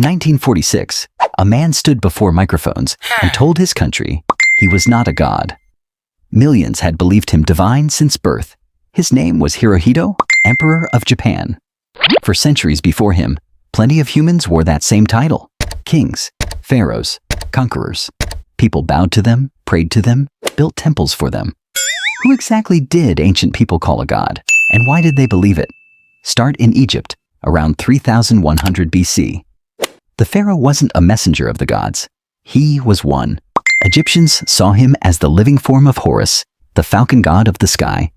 1946, a man stood before microphones and told his country he was not a god. Millions had believed him divine since birth. His name was Hirohito, Emperor of Japan. For centuries before him, plenty of humans wore that same title. Kings, pharaohs, conquerors. People bowed to them, prayed to them, built temples for them. Who exactly did ancient people call a god, and why did they believe it? Start in Egypt, around 3100 BC. The pharaoh wasn't a messenger of the gods. He was one. Egyptians saw him as the living form of Horus, the falcon god of the sky.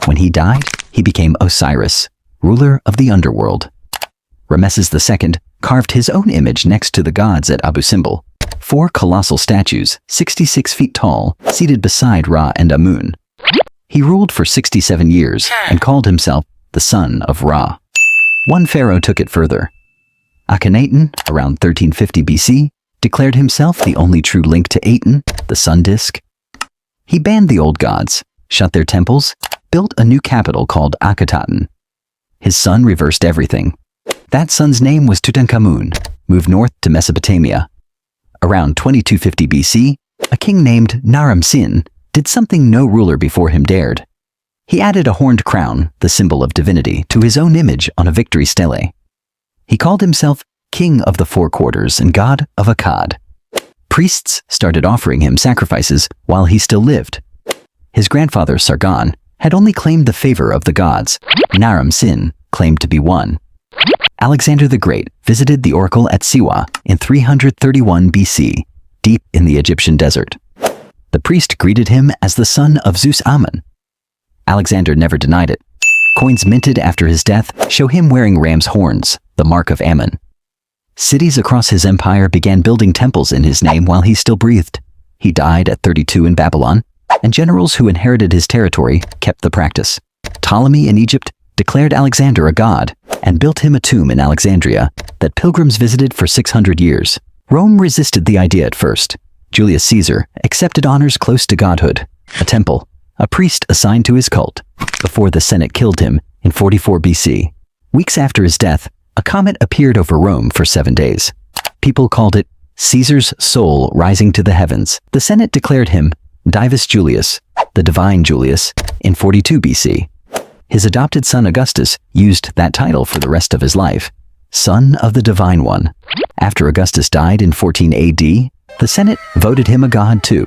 When he died, he became Osiris, ruler of the underworld. Rameses II carved his own image next to the gods at Abu Simbel. 4 colossal statues, 66 feet tall, seated beside Ra and Amun. He ruled for 67 years and called himself the son of Ra. One pharaoh took it further. Akhenaten, around 1350 BC, declared himself the only true link to Aten, the sun disk. He banned the old gods, shut their temples, built a new capital called Akhetaten. His son reversed everything. That son's name was Tutankhamun, moved north to Mesopotamia. Around 2250 BC, a king named Naram-Sin did something no ruler before him dared. He added a horned crown, the symbol of divinity, to his own image on a victory stele. He called himself King of the Four Quarters and God of Akkad. Priests started offering him sacrifices while he still lived. His grandfather Sargon had only claimed the favor of the gods. Naram-Sin claimed to be one. Alexander the Great visited the oracle at Siwa in 331 BC, deep in the Egyptian desert. The priest greeted him as the son of Zeus Ammon. Alexander never denied it. Coins minted after his death show him wearing ram's horns, the mark of Ammon. Cities across his empire began building temples in his name while he still breathed. He died at 32 in Babylon, and generals who inherited his territory kept the practice. Ptolemy in Egypt declared Alexander a god and built him a tomb in Alexandria that pilgrims visited for 600 years. Rome resisted the idea at first. Julius Caesar accepted honors close to godhood, a temple, a priest assigned to his cult, before the Senate killed him in 44 BC. Weeks after his death, a comet appeared over Rome for 7 days. People called it Caesar's soul rising to the heavens. The Senate declared him Divus Julius, the divine Julius, in 42 BC. His adopted son Augustus used that title for the rest of his life, son of the divine one. After Augustus died in 14 AD, the Senate voted him a god too.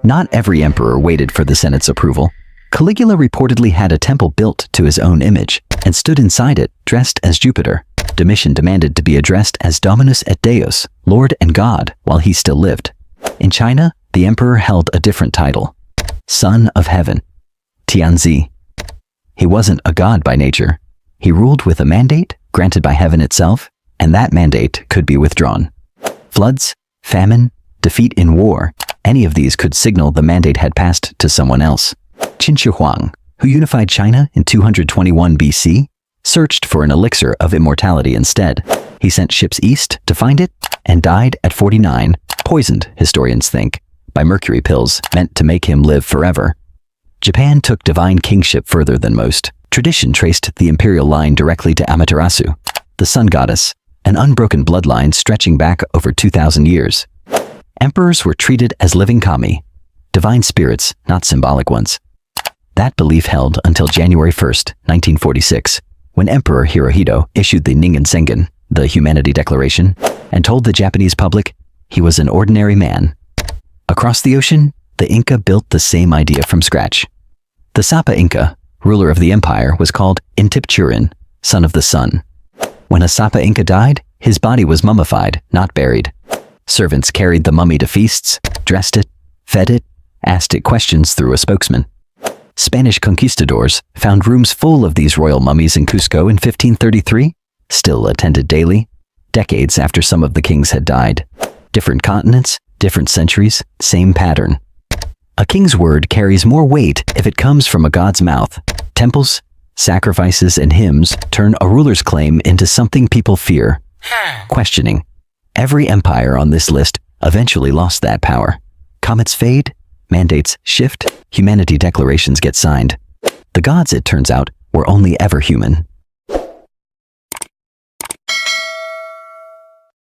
Not every emperor waited for the Senate's approval. Caligula reportedly had a temple built to his own image and stood inside it dressed as Jupiter. Domitian demanded to be addressed as Dominus et Deus, Lord and God, while he still lived. In China, the emperor held a different title, Son of Heaven, Tianzi. He wasn't a god by nature. He ruled with a mandate granted by heaven itself, and that mandate could be withdrawn. Floods, famine, defeat in war, any of these could signal the mandate had passed to someone else. Qin Shi Huang, who unified China in 221 BC, searched for an elixir of immortality instead. He sent ships east to find it and died at 49, poisoned, historians think, by mercury pills meant to make him live forever. Japan took divine kingship further than most. Tradition traced the imperial line directly to Amaterasu, the sun goddess, an unbroken bloodline stretching back over 2,000 years. Emperors were treated as living kami, divine spirits, not symbolic ones. That belief held until January 1st, 1946, when Emperor Hirohito issued the Ningen Sengen, the Humanity Declaration, and told the Japanese public he was an ordinary man. Across the ocean, the Inca built the same idea from scratch. The Sapa Inca, ruler of the empire, was called Intipchurin, son of the sun. When a Sapa Inca died, his body was mummified, not buried. Servants carried the mummy to feasts, dressed it, fed it, asked it questions through a spokesman. Spanish conquistadors found rooms full of these royal mummies in Cusco in 1533, still attended daily, decades after some of the kings had died. Different continents, different centuries, same pattern. A king's word carries more weight if it comes from a god's mouth. Temples, sacrifices, and hymns turn a ruler's claim into something people fear, questioning. Every empire on this list eventually lost that power. Comets fade, mandates shift, humanity declarations get signed. The gods, it turns out, were only ever human.